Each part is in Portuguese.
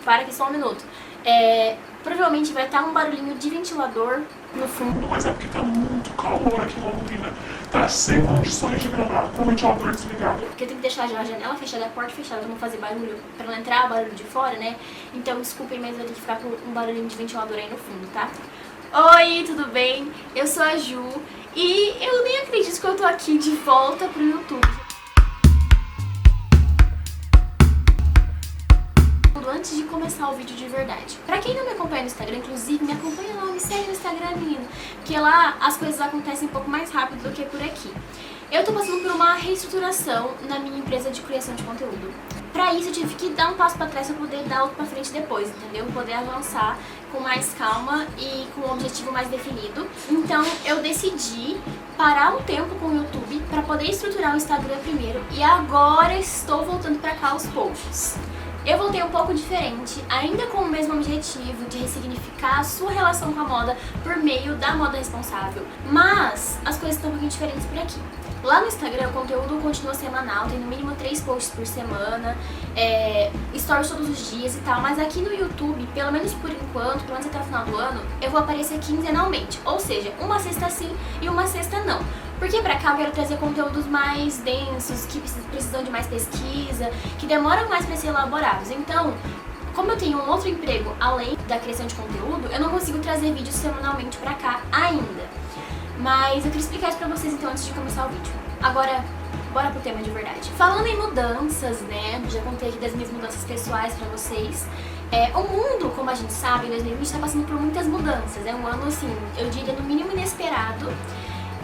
para aqui só um minuto. Provavelmente vai estar um barulhinho de ventilador no fundo. Mas é porque tá muito calor aqui em Londrina. Tá sem condições de gravar com o ventilador desligado. Porque eu tenho que deixar já a janela fechada, a porta fechada pra não fazer barulho, pra não entrar barulho de fora, né? Então desculpem, mas vai ter que ficar com um barulhinho de ventilador aí no fundo, tá? Oi, tudo bem? Eu sou a Ju e eu nem acredito que eu tô aqui de volta pro YouTube. Antes de começar o vídeo de verdade. Pra quem não me acompanha no Instagram, inclusive, me acompanha lá, me segue no Instagram, menino. Porque lá as coisas acontecem um pouco mais rápido do que por aqui. Eu tô passando por uma reestruturação na minha empresa de criação de conteúdo. Pra isso eu tive que dar um passo pra trás pra poder dar outro pra frente depois, entendeu? Poder avançar com mais calma e com um objetivo mais definido. Então eu decidi parar um tempo com o YouTube pra poder estruturar o Instagram primeiro. E agora estou voltando pra cá aos poucos. Eu voltei um pouco diferente, ainda com o mesmo objetivo de ressignificar a sua relação com a moda por meio da moda responsável. Mas as coisas estão um pouquinho diferentes por aqui. Lá no Instagram o conteúdo continua semanal, tem no mínimo 3 posts por semana, stories todos os dias e tal, mas aqui no YouTube, pelo menos por enquanto, pelo menos até o final do ano, eu vou aparecer quinzenalmente, ou seja, uma sexta sim e uma sexta não. Porque pra cá eu quero trazer conteúdos mais densos, que precisam de mais pesquisa, que demoram mais pra ser elaborados. Então, como eu tenho um outro emprego além da criação de conteúdo, eu não consigo trazer vídeos semanalmente pra cá ainda. Mas eu queria explicar isso pra vocês então antes de começar o vídeo. Agora, bora pro tema de verdade. Falando em mudanças, né, já contei aqui das minhas mudanças pessoais pra vocês. O mundo, como a gente sabe, em 2020 tá passando por muitas mudanças. É um ano, assim, eu diria no mínimo inesperado.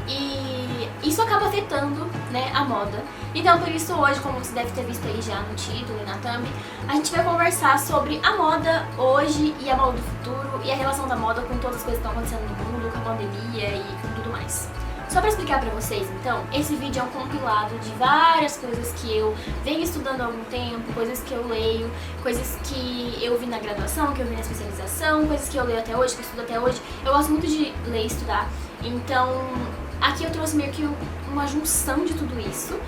E isso acaba afetando, né, a moda. Então por isso hoje, como você deve ter visto aí já no título e na thumb, a gente vai conversar sobre a moda hoje e a moda do futuro e a relação da moda com todas as coisas que estão acontecendo no mundo, com a pandemia e com tudo mais. Só pra explicar pra vocês, então, esse vídeo é um compilado de várias coisas que eu venho estudando há algum tempo, coisas que eu leio, coisas que eu vi na graduação, que eu vi na especialização, coisas que eu leio até hoje, que eu estudo até hoje. Eu gosto muito de ler e estudar, então aqui eu trouxe meio que uma junção de tudo isso.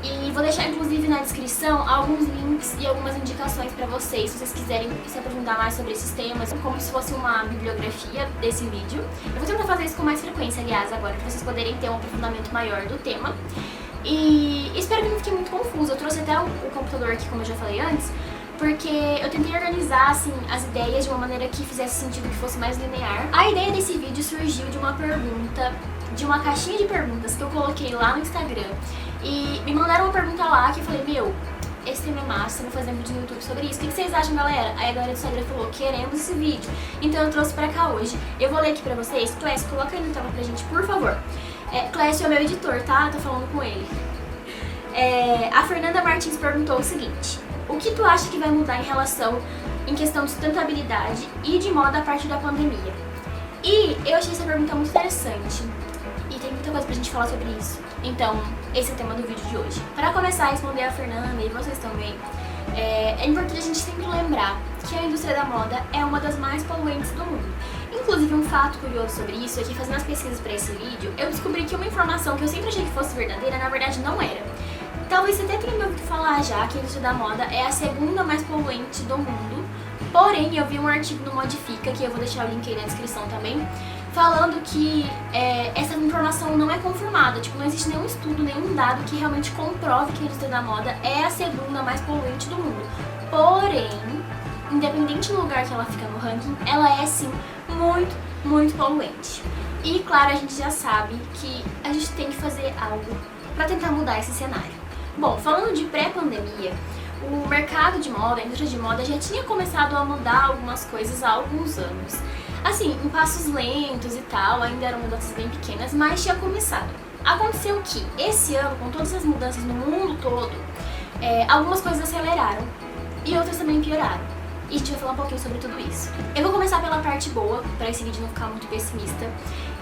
E vou deixar inclusive na descrição alguns links e algumas indicações pra vocês, se vocês quiserem se aprofundar mais sobre esses temas, como se fosse uma bibliografia desse vídeo. Eu vou tentar fazer isso com mais frequência, aliás, agora, pra vocês poderem ter um aprofundamento maior do tema. E espero que não fique muito confuso. Eu trouxe até o computador aqui, como eu já falei antes, porque eu tentei organizar assim, as ideias de uma maneira que fizesse sentido, que fosse mais linear. A ideia desse vídeo surgiu de uma pergunta, de uma caixinha de perguntas que eu coloquei lá no Instagram. E me mandaram uma pergunta lá que eu falei, meu, esse tema é massa, vou fazer um vídeo no YouTube sobre isso. O que vocês acham, galera? Aí a galera do Instagram falou, queremos esse vídeo. Então eu trouxe pra cá hoje. Eu vou ler aqui pra vocês. Clécio, coloca aí no tela pra gente, por favor. Clécio é o meu editor, tá? Tô falando com ele. A Fernanda Martins perguntou o seguinte: o que tu acha que vai mudar em questão de sustentabilidade e de moda a partir da pandemia? E eu achei essa pergunta muito interessante. E tem muita coisa pra gente falar sobre isso. Então, esse é o tema do vídeo de hoje. Para começar a responder a Fernanda e vocês também, é importante a gente sempre lembrar que a indústria da moda é uma das mais poluentes do mundo. Inclusive, um fato curioso sobre isso é que, fazendo as pesquisas para esse vídeo, eu descobri que uma informação que eu sempre achei que fosse verdadeira, na verdade não era. Talvez você até tenha me ouvido falar já que a indústria da moda é a segunda mais poluente do mundo. Porém, eu vi um artigo no Modifica, que eu vou deixar o link aí na descrição também, falando que essa informação não é confirmada, tipo, não existe nenhum estudo, nenhum dado que realmente comprove que a indústria da moda é a segunda mais poluente do mundo. Porém, independente do lugar que ela fica no ranking, ela é sim muito, muito poluente. E claro, a gente já sabe que a gente tem que fazer algo para tentar mudar esse cenário. Bom, falando de pré-pandemia, o mercado de moda, a indústria de moda já tinha começado a mudar algumas coisas há alguns anos. Assim, em passos lentos e tal, ainda eram mudanças bem pequenas, mas tinha começado. Aconteceu que, esse ano, com todas as mudanças no mundo todo, algumas coisas aceleraram e outras também pioraram. E a gente vai falar um pouquinho sobre tudo isso. Eu vou começar pela parte boa, pra esse vídeo não ficar muito pessimista.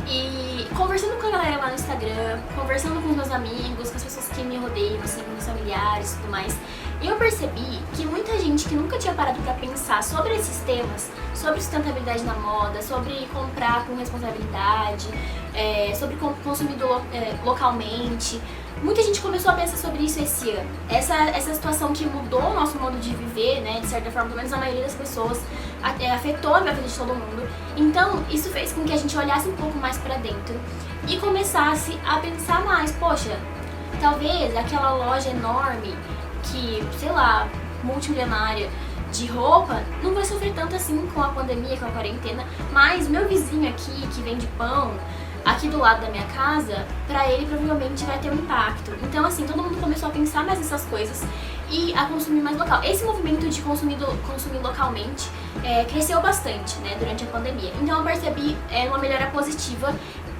E conversando com a galera lá no Instagram, conversando com os meus amigos, com as pessoas que me rodeiam, assim, com meus familiares e tudo mais, eu percebi que muita gente que nunca tinha parado pra pensar sobre esses temas, sobre sustentabilidade na moda, sobre comprar com responsabilidade, sobre consumir localmente, Muita gente começou a pensar sobre isso esse ano. Essa situação que mudou o nosso modo de viver, né, de certa forma, pelo menos a maioria das pessoas, afetou a vida de todo mundo. Então, isso fez com que a gente olhasse um pouco mais pra dentro e começasse a pensar mais, poxa, talvez aquela loja enorme que, sei lá, multimilionária de roupa, não vai sofrer tanto assim com a pandemia, com a quarentena, mas meu vizinho aqui, que vende pão, aqui do lado da minha casa, pra ele provavelmente vai ter um impacto. Então, assim, todo mundo começou a pensar mais nessas coisas e a consumir mais local. Esse movimento de consumir localmente cresceu bastante, né, durante a pandemia. Então eu percebi uma melhora positiva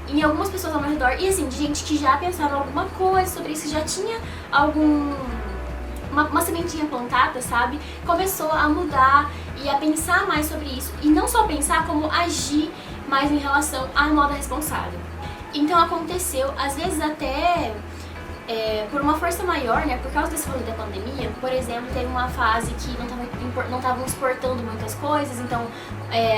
em algumas pessoas ao meu redor e, assim, de gente que já pensava alguma coisa sobre isso, já tinha uma sementinha plantada, sabe? Começou a mudar e a pensar mais sobre isso. E não só pensar, como agir mais em relação à moda responsável. Então aconteceu, às vezes até por uma força maior, né? Por causa desse rolê da pandemia, por exemplo, teve uma fase que não estavam exportando muitas coisas, então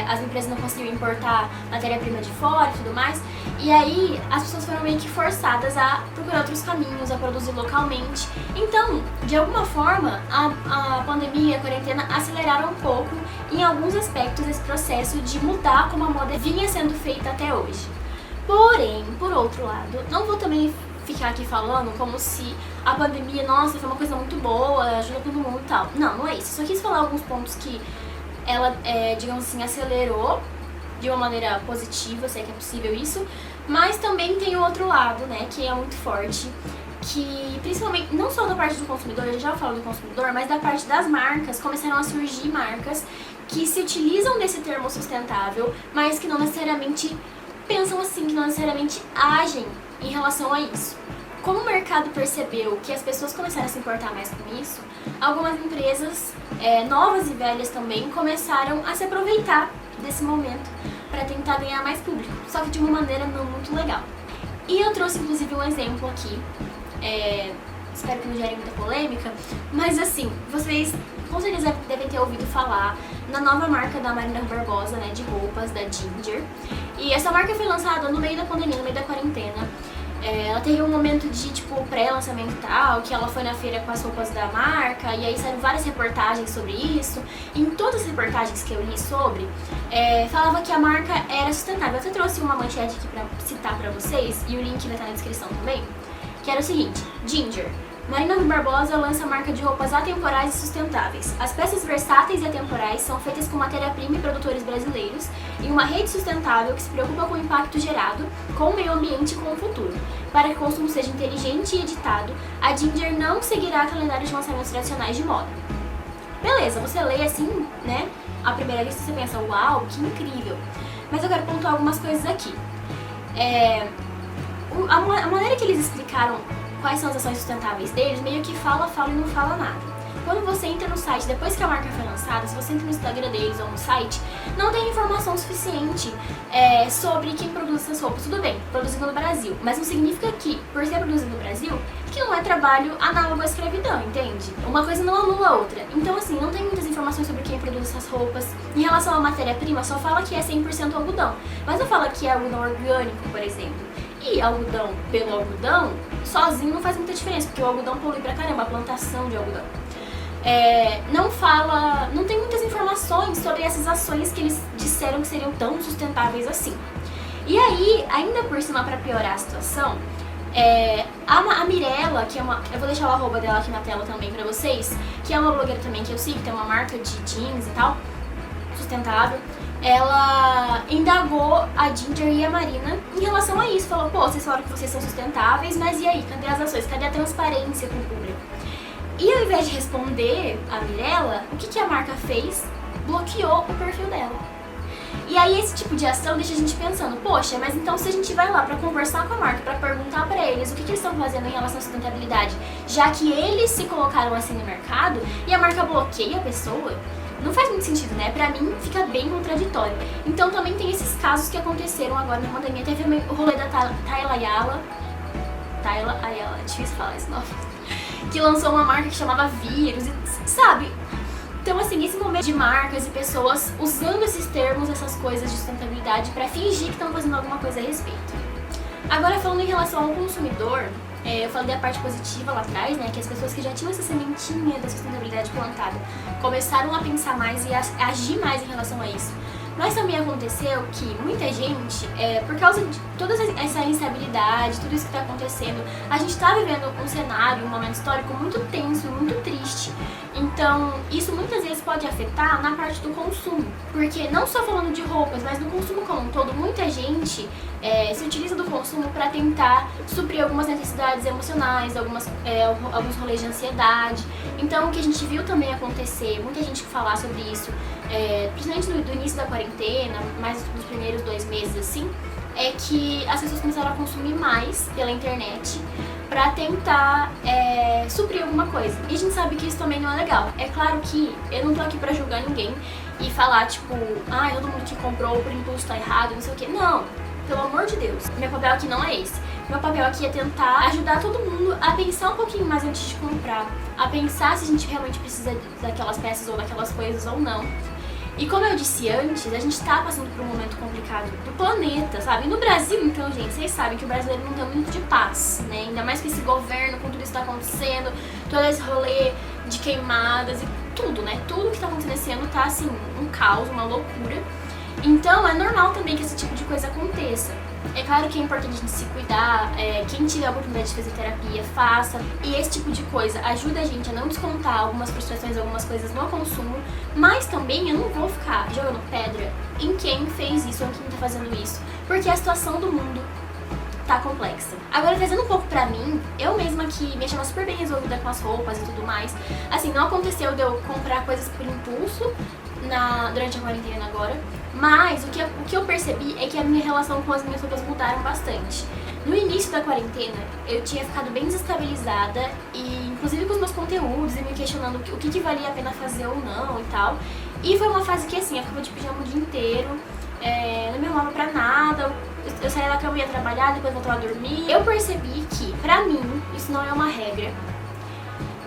as empresas não conseguiam importar matéria-prima de fora e tudo mais. E aí as pessoas foram meio que forçadas a procurar outros caminhos, a produzir localmente. Então, de alguma forma, a pandemia e a quarentena aceleraram um pouco em alguns aspectos esse processo de mudar como a moda vinha sendo feita até hoje. Porém, por outro lado, não vou também ficar aqui falando como se a pandemia, nossa, foi uma coisa muito boa, ajuda todo mundo e tal. Não, não é isso. Só quis falar alguns pontos que ela, digamos assim, acelerou de uma maneira positiva, se é que é possível isso, mas também tem o outro lado, né, que é muito forte, que principalmente, não só da parte do consumidor, eu já falo do consumidor, mas da parte das marcas, começaram a surgir marcas que se utilizam desse termo sustentável, mas que não necessariamente pensam assim, que não necessariamente agem em relação a isso. Como o mercado percebeu que as pessoas começaram a se importar mais com isso, algumas empresas, novas e velhas também, começaram a se aproveitar desse momento para tentar ganhar mais público, só que de uma maneira não muito legal. E eu trouxe inclusive um exemplo aqui, espero que não gere muita polêmica, mas assim, vocês com certeza devem ter ouvido falar na nova marca da Marina Barbosa, né, de roupas, da Ginger. E essa marca foi lançada no meio da pandemia, no meio da quarentena. Ela teve um momento de, tipo, pré-lançamento e tal, que ela foi na feira com as roupas da marca, e aí saíram várias reportagens sobre isso. E em todas as reportagens que eu li sobre, falava que a marca era sustentável. Eu até trouxe uma manchete aqui pra citar pra vocês, e o link vai estar na descrição também, que era o seguinte: Ginger. Marina Rui Barbosa lança a marca de roupas atemporais e sustentáveis. As peças versáteis e atemporais são feitas com matéria-prima e produtores brasileiros e uma rede sustentável que se preocupa com o impacto gerado, com o meio ambiente e com o futuro. Para que o consumo seja inteligente e editado, a Ginger não seguirá calendário de lançamentos tradicionais de moda. Beleza, você lê assim, né? À primeira vista você pensa, uau, que incrível. Mas eu quero pontuar algumas coisas aqui. A maneira que eles explicaram quais são as ações sustentáveis deles, meio que fala e não fala nada. Quando você entra no site, depois que a marca foi lançada, se você entra no Instagram deles ou no site, não tem informação suficiente sobre quem produz essas roupas. Tudo bem, produzido no Brasil, mas não significa que, por ser produzido no Brasil, que não é trabalho análogo à escravidão, entende? Uma coisa não anula a outra. Então, assim, não tem muitas informações sobre quem produz essas roupas. Em relação à matéria-prima, só fala que é 100% algodão, mas não fala que é algodão orgânico, por exemplo. E algodão pelo algodão, sozinho não faz muita diferença, porque o algodão polui pra caramba, a plantação de algodão. Não tem muitas informações sobre essas ações que eles disseram que seriam tão sustentáveis assim. E aí, ainda por cima, pra piorar a situação, a Mirella, que é eu vou deixar o arroba dela aqui na tela também pra vocês, que é uma blogueira também que eu sigo, tem uma marca de jeans e tal, sustentável. Ela indagou a Ginger e a Marina em relação a isso. Falou, pô, vocês falaram que vocês são sustentáveis, mas e aí? Cadê as ações? Cadê a transparência com o público? E ao invés de responder a Mirella, o que a marca fez? Bloqueou o perfil dela. E aí esse tipo de ação deixa a gente pensando, poxa, mas então se a gente vai lá pra conversar com a marca, pra perguntar pra eles o que eles estão fazendo em relação à sustentabilidade, já que eles se colocaram assim no mercado e a marca bloqueia a pessoa, não faz muito sentido, né? Pra mim, fica bem contraditório. Então também tem esses casos que aconteceram agora na pandemia. Teve o rolê da Tayla Ayala, é difícil falar esse nome, que lançou uma marca que chamava Vírus, sabe? Então, assim, esse momento de marcas e pessoas usando esses termos, essas coisas de sustentabilidade pra fingir que estão fazendo alguma coisa a respeito. Agora, falando em relação ao consumidor, Eu falei da parte positiva lá atrás, né, que as pessoas que já tinham essa sementinha da sustentabilidade plantada começaram a pensar mais e a agir mais em relação a isso. Mas também aconteceu que muita gente, por causa de toda essa instabilidade, tudo isso que está acontecendo, a gente está vivendo um cenário, um momento histórico muito tenso, muito triste. Então, isso muitas vezes pode afetar na parte do consumo. Porque não só falando de roupas, mas do consumo como um todo, muita gente se utiliza do consumo para tentar suprir algumas necessidades emocionais, alguns rolês de ansiedade. Então, o que a gente viu também acontecer, muita gente falar sobre isso, principalmente do início da quarentena, mais nos primeiros 2 meses assim, é que as pessoas começaram a consumir mais pela internet pra tentar suprir alguma coisa. E a gente sabe que isso também não é legal. É claro que eu não tô aqui pra julgar ninguém e falar tipo, todo mundo que comprou por impulso tá errado, não sei o que. Não, pelo amor de Deus. Meu papel aqui não é esse. Meu papel aqui é tentar ajudar todo mundo a pensar um pouquinho mais antes de comprar, a pensar se a gente realmente precisa daquelas peças ou daquelas coisas ou não. E como eu disse antes, a gente tá passando por um momento complicado do planeta, sabe? E no Brasil, então, gente, vocês sabem que o brasileiro não tem muito de paz, né? Ainda mais com esse governo, com tudo isso que tá acontecendo, todo esse rolê de queimadas e tudo, né? Tudo que tá acontecendo esse ano tá, assim, um caos, uma loucura. Então, é normal também que esse tipo de coisa aconteça. É claro que é importante a gente se cuidar, quem tiver a oportunidade de fazer terapia, faça. E esse tipo de coisa ajuda a gente a não descontar algumas frustrações, algumas coisas no consumo. Mas também eu não vou ficar jogando pedra em quem fez isso ou quem tá fazendo isso, porque a situação do mundo tá complexa. Agora, trazendo um pouco pra mim, eu mesma que me achava super bem resolvida com as roupas e tudo mais. Assim, não aconteceu de eu comprar coisas por impulso durante a quarentena agora, mas o que eu percebi é que a minha relação com as minhas roupas mudaram bastante. No início da quarentena, eu tinha ficado bem desestabilizada e inclusive com os meus conteúdos e me questionando o que valia a pena fazer ou não e tal. E foi uma fase que assim, eu ficava de pijama o dia inteiro, não me arrumava pra nada, eu saía da cama e ia trabalhar, depois voltava a dormir. Eu percebi que, pra mim, isso não é uma regra.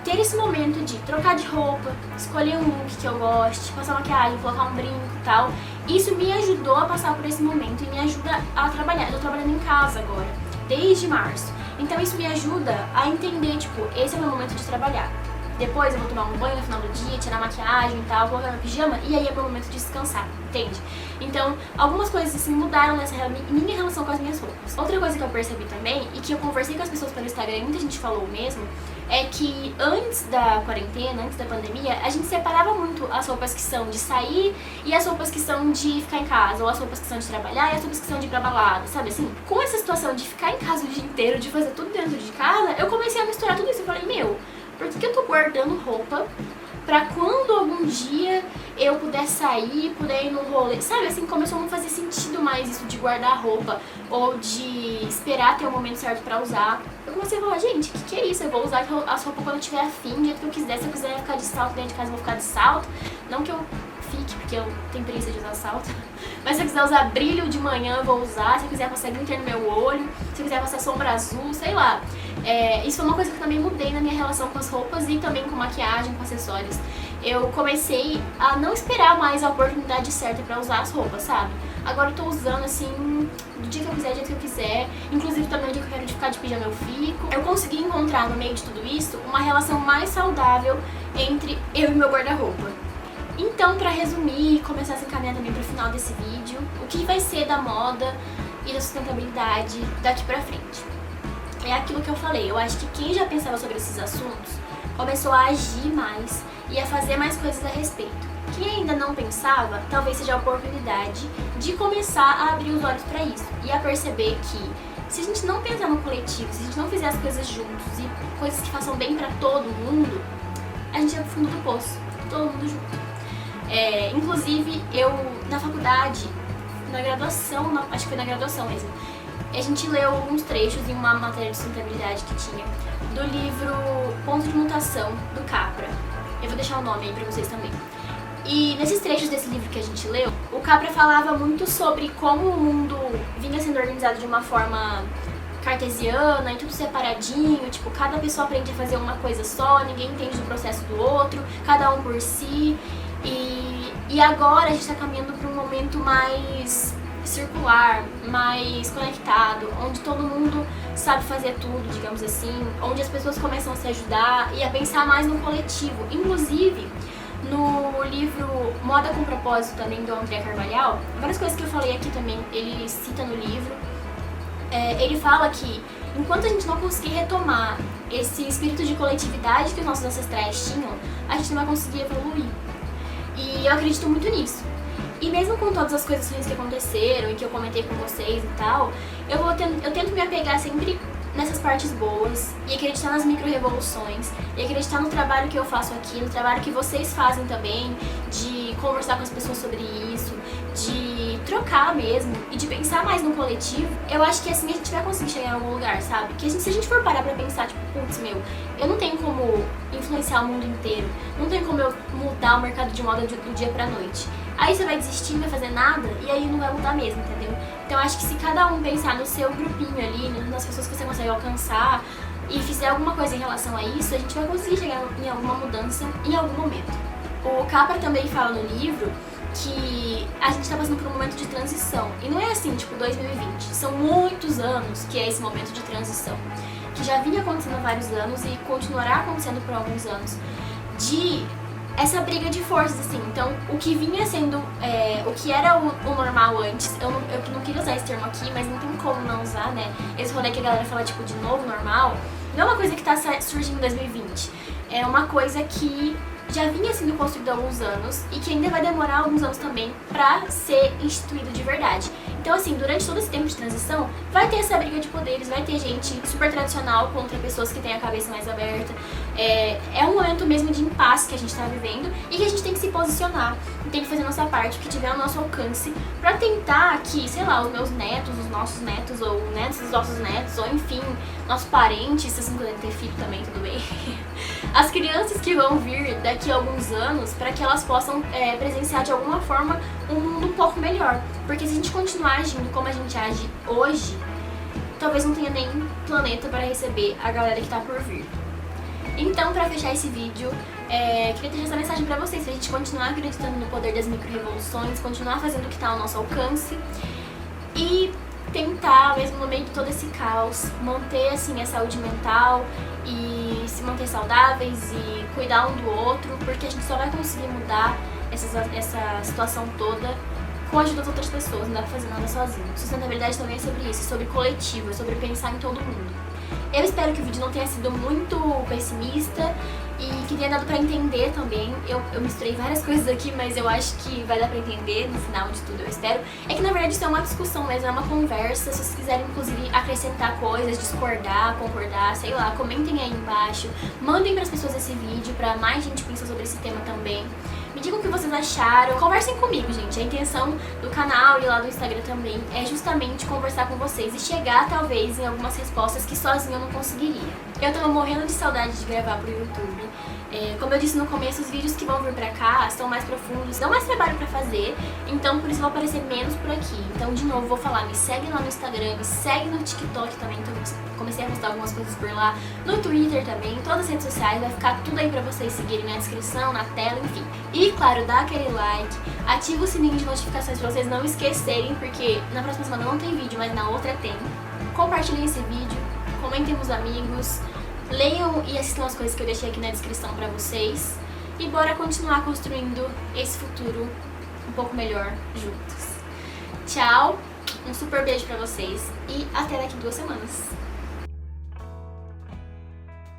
Ter esse momento de trocar de roupa, escolher um look que eu goste, passar maquiagem, colocar um brinco e tal, isso me ajudou a passar por esse momento e me ajuda a trabalhar. Eu tô trabalhando em casa agora, desde março. Então isso me ajuda a entender, tipo, esse é o meu momento de trabalhar. Depois eu vou tomar um banho no final do dia, tirar a maquiagem e tal, colocar meu pijama e aí é meu momento de descansar, entende? Então, algumas coisas assim mudaram nessa minha relação com as minhas roupas. Outra coisa que eu percebi também, e que eu conversei com as pessoas pelo Instagram e muita gente falou mesmo, é que antes da quarentena, antes da pandemia, a gente separava muito as roupas que são de sair e as roupas que são de ficar em casa, ou as roupas que são de trabalhar e as roupas que são de ir pra balada, sabe assim? Com essa situação de ficar em casa o dia inteiro, de fazer tudo dentro de casa, eu comecei a misturar tudo isso e falei, por que eu tô guardando roupa pra quando algum dia eu puder sair, puder ir num rolê, sabe? Assim, começou a não fazer sentido mais isso de guardar roupa ou de esperar ter o momento certo pra usar. Eu comecei a falar, gente, o que é isso? Eu vou usar as roupas quando eu tiver afim, do jeito que eu quiser. Se eu quiser ficar de salto dentro de casa, eu vou ficar de salto. Não que eu fique, porque eu tenho preguiça de usar salto. Mas se eu quiser usar brilho de manhã, eu vou usar. Se eu quiser passar glitter no meu olho, se eu quiser passar sombra azul, sei lá. Isso foi uma coisa que eu também mudei na minha relação com as roupas e também com maquiagem, com acessórios. Eu comecei a não esperar mais a oportunidade certa pra usar as roupas, sabe? Agora eu tô usando assim, do dia que eu quiser, do jeito que eu quiser. Inclusive também o dia que eu quero de ficar de pijama eu fico. Eu consegui encontrar no meio de tudo isso uma relação mais saudável entre eu e meu guarda-roupa. Então, pra resumir e começar a se encaminhar também pro final desse vídeo, o que vai ser da moda e da sustentabilidade daqui pra frente? É aquilo que eu falei, eu acho que quem já pensava sobre esses assuntos começou a agir mais e a fazer mais coisas a respeito. Quem ainda não pensava, talvez seja a oportunidade de começar a abrir os olhos para isso e a perceber que se a gente não pensar no coletivo, se a gente não fizer as coisas juntos e coisas que façam bem para todo mundo, a gente vai pro fundo do poço, todo mundo junto. Inclusive, eu na faculdade, na graduação, acho que foi na graduação mesmo, a gente leu alguns trechos em uma matéria de sustentabilidade que tinha do livro Ponto de Mutação, do Capra. Eu vou deixar o nome aí pra vocês também. E nesses trechos desse livro que a gente leu, o Capra falava muito sobre como o mundo vinha sendo organizado de uma forma cartesiana e tudo separadinho, tipo, cada pessoa aprende a fazer uma coisa só, ninguém entende do processo do outro, cada um por si. E agora a gente tá caminhando pra um momento mais circular, mais conectado, onde todo mundo sabe fazer tudo, digamos assim, onde as pessoas começam a se ajudar e a pensar mais no coletivo. Inclusive, no livro Moda com Propósito, também do André Carvalhal, várias coisas que eu falei aqui também, ele cita no livro. Ele fala que enquanto a gente não conseguir retomar esse espírito de coletividade que os nossos ancestrais tinham, a gente não vai conseguir evoluir. E eu acredito muito nisso. E mesmo com todas as coisas ruins que aconteceram e que eu comentei com vocês e tal, eu tento me apegar sempre nessas partes boas e acreditar nas micro-revoluções e acreditar no trabalho que eu faço aqui, no trabalho que vocês fazem também, de conversar com as pessoas sobre isso, de trocar mesmo e de pensar mais no coletivo. Eu acho que assim a gente vai conseguir chegar em algum lugar, sabe? Que se a gente for parar pra pensar, tipo, putz, eu não tenho como influenciar o mundo inteiro, não tenho como eu mudar o mercado de moda do dia pra noite. Aí você vai desistir, não vai fazer nada, e aí não vai mudar mesmo, entendeu? Então eu acho que se cada um pensar no seu grupinho ali, nas pessoas que você consegue alcançar, e fizer alguma coisa em relação a isso, a gente vai conseguir chegar em alguma mudança em algum momento. O Capra também fala no livro que a gente tá passando por um momento de transição. E não é assim, tipo, 2020. São muitos anos que é esse momento de transição. Que já vinha acontecendo há vários anos e continuará acontecendo por alguns anos. De essa briga de forças, assim. Então, o que vinha sendo, o que era o normal antes, eu não queria usar esse termo aqui, mas não tem como não usar, né? Esse rolê que a galera fala, tipo, de novo normal, não é uma coisa que tá surgindo em 2020. É uma coisa que já vinha sendo construído há alguns anos e que ainda vai demorar alguns anos também pra ser instituído de verdade. Então, assim, durante todo esse tempo de transição, vai ter essa briga de poderes, vai ter gente super tradicional contra pessoas que têm a cabeça mais aberta. É um momento mesmo de impasse que a gente tá vivendo e que a gente tem que se posicionar, tem que fazer a nossa parte, o que tiver ao nosso alcance, pra tentar que, sei lá, os meus netos, os nossos netos, ou netos dos nossos netos, ou enfim, nossos parentes, se assim puderem ter filho também, tudo bem. As crianças que vão vir daqui a alguns anos, para que elas possam presenciar de alguma forma um mundo um pouco melhor. Porque se a gente continuar agindo como a gente age hoje, talvez não tenha nem planeta para receber a galera que tá por vir. Então, para fechar esse vídeo, queria deixar essa mensagem para vocês, pra gente continuar acreditando no poder das micro-revoluções, continuar fazendo o que tá ao nosso alcance e tentar, mesmo no meio de todo esse caos, manter assim a saúde mental e se manter saudáveis e cuidar um do outro, porque a gente só vai conseguir mudar essa situação toda com a ajuda das outras pessoas, não dá pra fazer nada sozinho. Sustentabilidade também é sobre isso, sobre coletivo, é sobre pensar em todo mundo. Eu espero que o vídeo não tenha sido muito pessimista e que tenha dado pra entender também. Eu misturei várias coisas aqui, mas eu acho que vai dar pra entender no final de tudo, eu espero. É que na verdade isso é uma discussão mesmo, é uma conversa. Se vocês quiserem inclusive acrescentar coisas, discordar, concordar, sei lá, comentem aí embaixo. Mandem pras pessoas esse vídeo, pra mais gente pensar sobre esse tema também. Me digam o que vocês acharam, conversem comigo, gente. A intenção do canal e lá do Instagram também é justamente conversar com vocês e chegar, talvez, em algumas respostas que sozinha eu não conseguiria. Eu tava morrendo de saudade de gravar pro YouTube. Como eu disse no começo, os vídeos que vão vir pra cá são mais profundos, dão mais trabalho pra fazer, então por isso vão aparecer menos por aqui. Então, de novo, vou falar, me segue lá no Instagram, me segue no TikTok também, então comecei a postar algumas coisas por lá, no Twitter também, em todas as redes sociais, vai ficar tudo aí pra vocês seguirem na descrição, na tela, enfim. E, claro, dá aquele like, ativa o sininho de notificações pra vocês não esquecerem, porque na próxima semana não tem vídeo, mas na outra tem. Compartilhem esse vídeo, comentem com os amigos, leiam e assistam as coisas que eu deixei aqui na descrição pra vocês. E bora continuar construindo esse futuro um pouco melhor juntos. Tchau, um super beijo pra vocês e até daqui 2 semanas.